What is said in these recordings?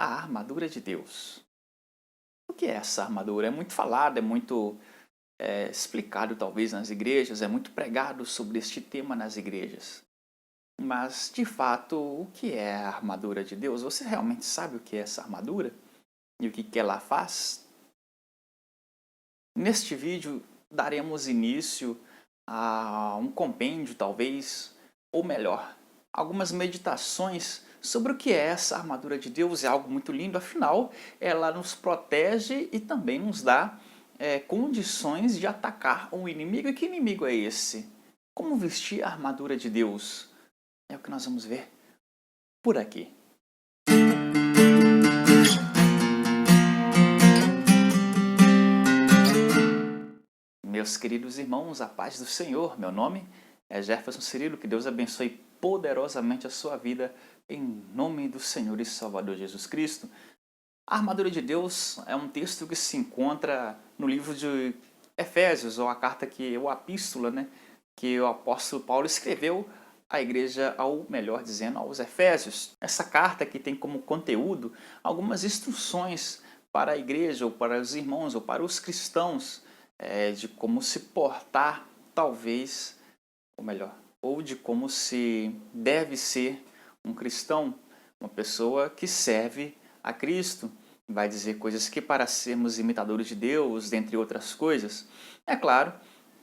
a armadura de Deus. O que é essa armadura? É muito falado, é muito explicado talvez nas igrejas, é muito pregado sobre este tema nas igrejas. Mas, de fato, o que é a armadura de Deus? Você realmente sabe o que é essa armadura? E o que ela faz? Neste vídeo, daremos início a um compêndio, talvez, ou melhor, algumas meditações sobre o que é essa armadura de Deus. É algo muito lindo, afinal, ela nos protege e também nos dá condições de atacar um inimigo. E que inimigo é esse? Como vestir a armadura de Deus? É o que nós vamos ver por aqui. Meus queridos irmãos, a paz do Senhor. Meu nome é Jefferson Cirilo, que Deus abençoe poderosamente a sua vida em nome do Senhor e Salvador Jesus Cristo. A armadura de Deus é um texto que se encontra no livro de Efésios, ou a carta ou a epístola, que o apóstolo Paulo escreveu à igreja, ou melhor dizendo, aos Efésios. Essa carta que tem como conteúdo algumas instruções para a igreja, ou para os irmãos, ou para os cristãos, de como se portar, talvez, ou melhor, ou de como se deve ser um cristão, uma pessoa que serve a Cristo. Vai dizer coisas que para sermos imitadores de Deus, dentre outras coisas. É claro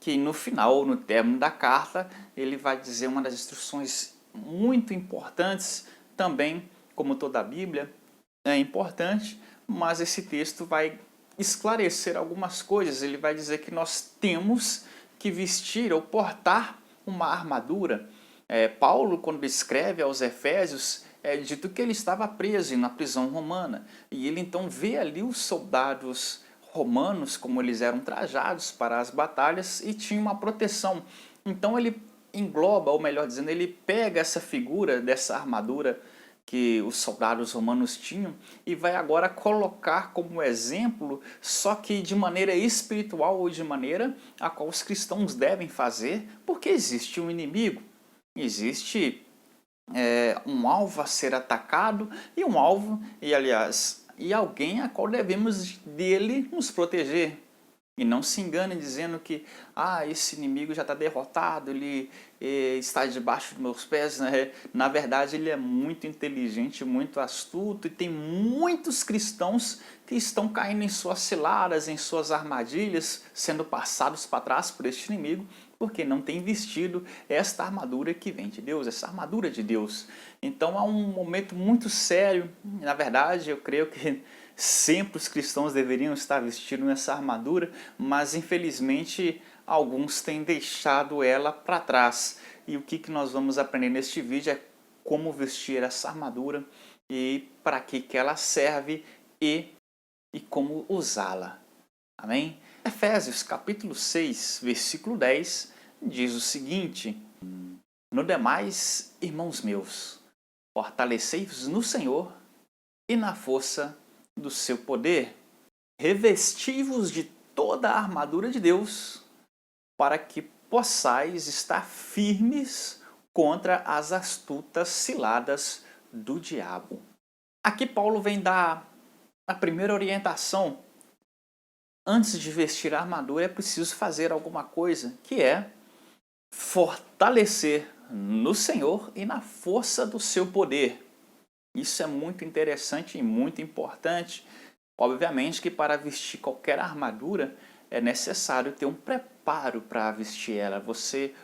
que no final, no término da carta, ele vai dizer uma das instruções muito importantes também, como toda a Bíblia é importante, mas esse texto vai esclarecer algumas coisas. Ele vai dizer que nós temos que vestir ou portar uma armadura. Paulo, quando escreve aos Efésios, é dito que ele estava preso na prisão romana. E ele então vê ali os soldados romanos, como eles eram trajados para as batalhas e tinham uma proteção. Então ele engloba, ou melhor dizendo, ele pega essa figura dessa armadura que os soldados romanos tinham e vai agora colocar como exemplo, só que de maneira espiritual, ou de maneira a qual os cristãos devem fazer, porque existe um inimigo, existe um alvo a ser atacado e um alvo, e alguém a qual devemos dele nos proteger. E não se engane dizendo que esse inimigo já está derrotado, ele está debaixo dos meus pés. Né? Na verdade, ele é muito inteligente, muito astuto, e tem muitos cristãos que estão caindo em suas ciladas, em suas armadilhas, sendo passados para trás por este inimigo, porque não tem vestido esta armadura que vem de Deus, essa armadura de Deus. Então há um momento muito sério. Na verdade, eu creio que sempre os cristãos deveriam estar vestindo essa armadura, mas infelizmente alguns têm deixado ela para trás. E o que nós vamos aprender neste vídeo é como vestir essa armadura e para que ela serve e como usá-la. Amém? Efésios capítulo 6, versículo 10 diz o seguinte: No demais, irmãos meus, fortalecei-vos no Senhor e na força do seu poder. Revesti-vos de toda a armadura de Deus, para que possais estar firmes contra as astutas ciladas do diabo. Aqui Paulo vem dar a primeira orientação. Antes de vestir a armadura é preciso fazer alguma coisa, que é fortalecer no Senhor e na força do seu poder. Isso é muito interessante e muito importante. Obviamente que para vestir qualquer armadura é necessário ter um preparo para vestir ela.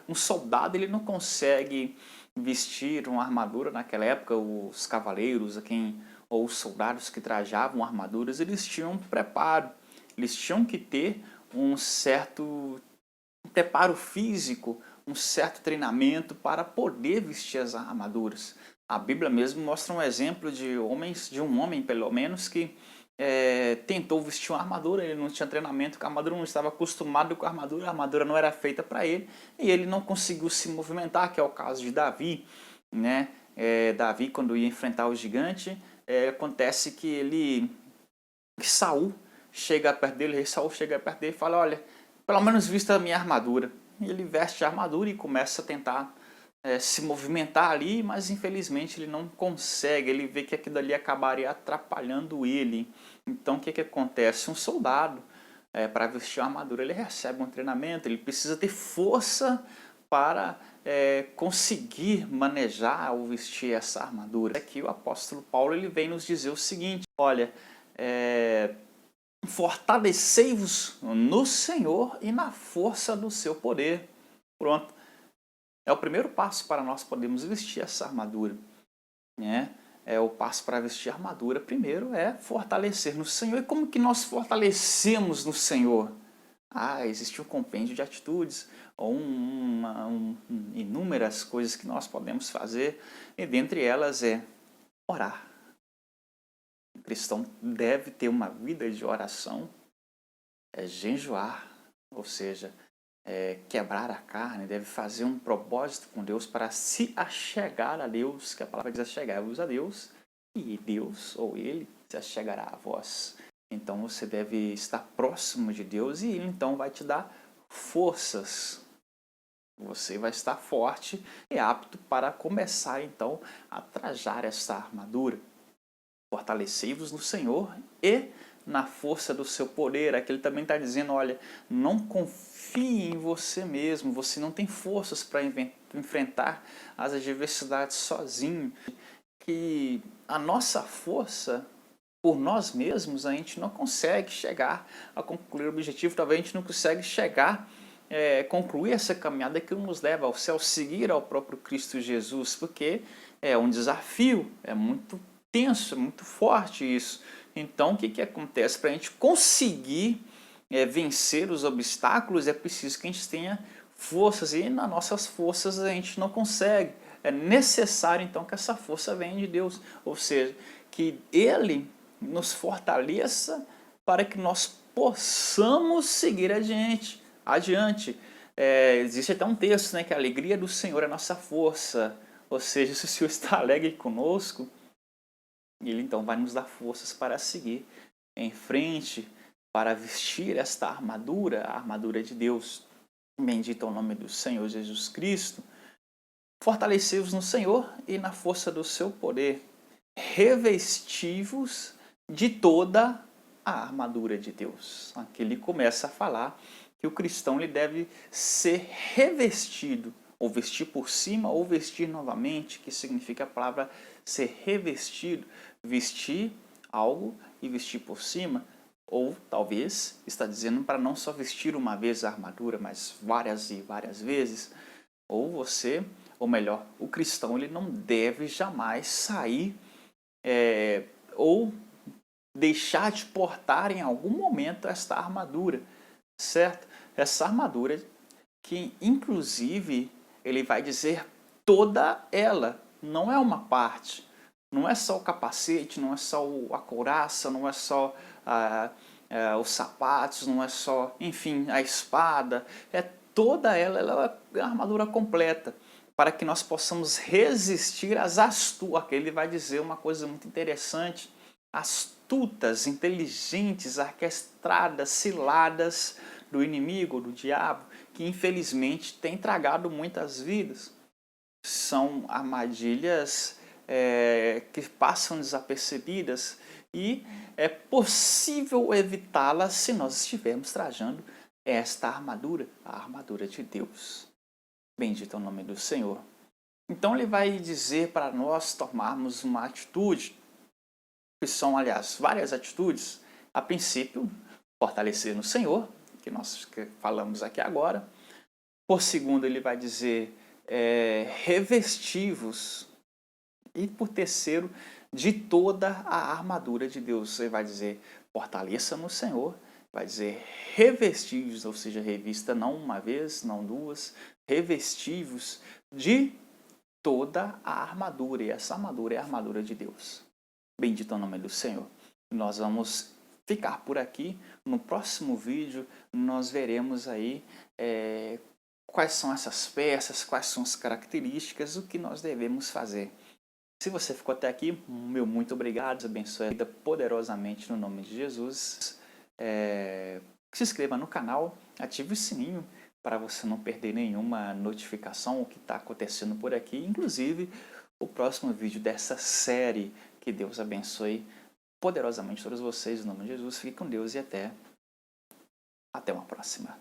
Um soldado, ele não consegue vestir uma armadura naquela época. Os cavaleiros, ou os soldados que trajavam armaduras, eles tinham um preparo. Eles tinham que ter um certo preparo físico, um certo treinamento para poder vestir as armaduras. A Bíblia mesmo mostra um exemplo de um homem pelo menos, que tentou vestir uma armadura. Ele não tinha treinamento com a armadura, não estava acostumado com a armadura não era feita para ele, e ele não conseguiu se movimentar, que é o caso de Davi. Né? Davi, quando ia enfrentar o gigante, acontece que Saul chega perto dele, rei Saul chega perto dele e fala: olha, pelo menos vista a minha armadura. E ele veste a armadura e começa a tentar se movimentar ali, mas infelizmente ele não consegue, ele vê que aquilo ali acabaria atrapalhando ele. Então o que acontece? Um soldado, para vestir a armadura, ele recebe um treinamento, ele precisa ter força para conseguir manejar ou vestir essa armadura. Aqui o apóstolo Paulo ele vem nos dizer o seguinte: olha, fortalecei-vos no Senhor e na força do seu poder. Pronto. É o primeiro passo para nós podermos vestir essa armadura. É o passo para vestir a armadura. Primeiro é fortalecer no Senhor. E como que nós fortalecemos no Senhor? Existe um compêndio de atitudes, ou inúmeras coisas que nós podemos fazer. E dentre elas é orar. O cristão deve ter uma vida de oração, jejuar, ou seja, quebrar a carne, deve fazer um propósito com Deus para se achegar a Deus, que a palavra diz: achegai-vos a Deus, e Deus ou Ele se achegará a vós. Então você deve estar próximo de Deus e Ele então vai te dar forças. Você vai estar forte e apto para começar então a trajar essa armadura. Fortalecei-vos no Senhor e na força do seu poder. Aqui ele também está dizendo: olha, não confie em você mesmo, você não tem forças para enfrentar as adversidades sozinho. Que a nossa força, por nós mesmos, a gente não consegue chegar a concluir o objetivo, talvez a gente não consegue chegar concluir essa caminhada que nos leva ao céu, seguir ao próprio Cristo Jesus, porque é um desafio, é muito tenso, é muito forte isso. Então o que acontece? Para a gente conseguir vencer os obstáculos é preciso que a gente tenha forças, e nas nossas forças a gente não consegue. É necessário então que essa força venha de Deus, ou seja, que Ele nos fortaleça para que nós possamos seguir adiante. Existe até um texto, que a alegria do Senhor é a nossa força, ou seja, se o Senhor está alegre conosco, Ele então vai nos dar forças para seguir em frente, para vestir esta armadura, a armadura de Deus. Bendito é o nome do Senhor Jesus Cristo. Fortalecei-vos no Senhor e na força do seu poder. Revesti-vos de toda a armadura de Deus. Aqui ele começa a falar que o cristão ele deve ser revestido, ou vestir por cima, ou vestir novamente, que significa a palavra ser revestido, vestir algo e vestir por cima, ou talvez está dizendo para não só vestir uma vez a armadura, mas várias e várias vezes. Ou melhor, o cristão ele não deve jamais sair ou deixar de portar em algum momento esta armadura, certo? Essa armadura que inclusive ele vai dizer toda ela, não é uma parte, não é só o capacete, não é só a couraça, não é só os sapatos, não é só, enfim, a espada, toda ela é a armadura completa, para que nós possamos resistir às astutas. Aqui ele vai dizer uma coisa muito interessante: astutas, inteligentes, orquestradas, ciladas do inimigo, do diabo, que infelizmente tem tragado muitas vidas. São armadilhas que passam desapercebidas e é possível evitá-las se nós estivermos trajando esta armadura, a armadura de Deus. Bendito é o nome do Senhor. Então ele vai dizer para nós tomarmos uma atitude, que são, aliás, várias atitudes. A princípio, fortalecer no Senhor, que nós falamos aqui agora. Por segundo, ele vai dizer revesti-vos. E por terceiro, de toda a armadura de Deus. Ele vai dizer fortaleça no Senhor. Vai dizer revesti-vos, ou seja, revista não uma vez, não duas, revesti-vos de toda a armadura. E essa armadura é a armadura de Deus. Bendito é o nome do Senhor. Nós vamos ficar por aqui. No próximo vídeo nós veremos aí quais são essas peças, quais são as características, o que nós devemos fazer. Se você ficou até aqui, meu muito obrigado. Deus abençoe a vida poderosamente no nome de Jesus. Se inscreva no canal, ative o sininho para você não perder nenhuma notificação, o que está acontecendo por aqui, inclusive o próximo vídeo dessa série. Que Deus abençoe poderosamente todos vocês, em nome de Jesus. Fique com Deus e até uma próxima.